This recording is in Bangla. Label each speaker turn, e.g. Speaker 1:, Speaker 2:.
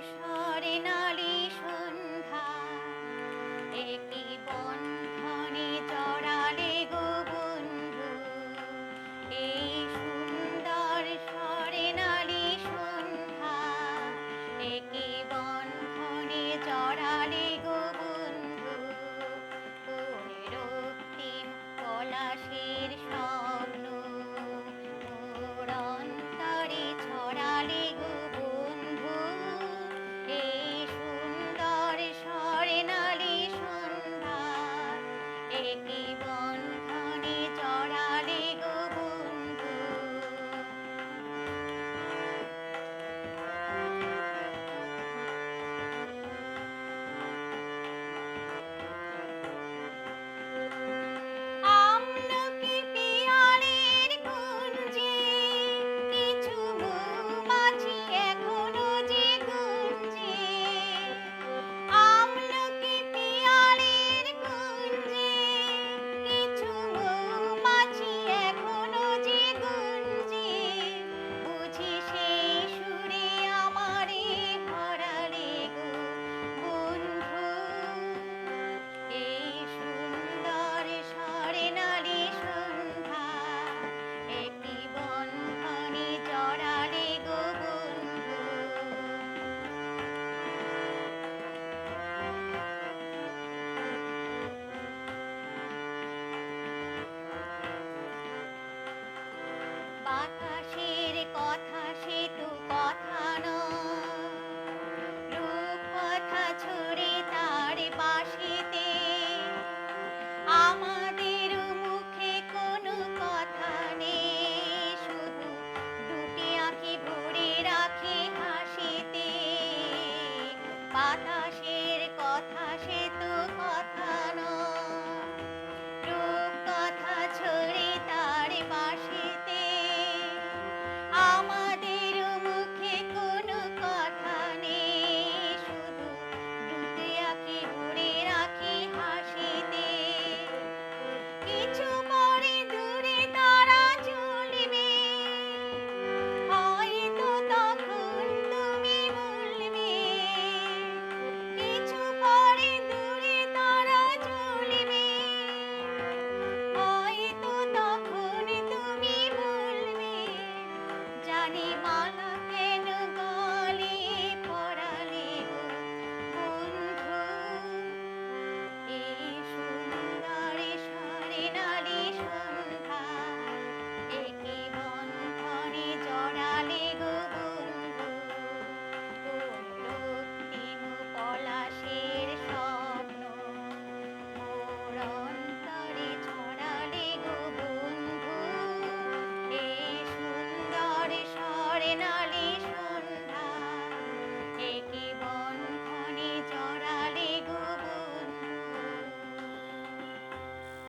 Speaker 1: স্বর্ণালী সন্ধ্যা একই বন্ধনে জড়ালে গো বন্ধু এই সুন্দর স্বর্ণালী সন্ধ্যা একই বন্ধনে জড়ালে গো বন্ধু ওরে রক্তিম পলাশের স্বপ্ন মোর অন্তরে ছড়ালে গো বন্ধু এই সুন্দর স্বর্ণালী সন্ধ্যা একই বন্ধনে জড়ালে গো বন্ধু আমলকি পিয়ালির কুঞ্জে কিছু মৌমাছি এখনো যে গুঞ্জে আমলকি পিয়ালির কুঞ্জে কিছু মৌমাছি এখনো যে গুঞ্জে বুঝি সেই সুরে আমারে ভরালে গো বন্ধু এই সুন্দর স্বর্ণালী সন্ধ্যা একই বন্ধনে জড়ালে গো বন্ধু বাতাসের কথা সে তো কথা নয় রূপকথা ছড়ে তার বাঁশিতে আমাদের মুখে কোনো কথা নেই শুধু দুটি আঁখি ভরে রাখি হাসিতে বাতাসের কথা সে তো কথা নয় রূপকথা ছড়ে তার বাঁশিতে আমাদের মুখে কোনো কথা নেই শুধু দুটি আঁখি ভরে রাখি হাসিতে কিছু পরে দূরে তারা জ্বলবে হয়তো তখন তুমি বলবে কিছু পরে দূরে তারা জ্বলবে হয়তো তখন তুমি বলবে জানি মালা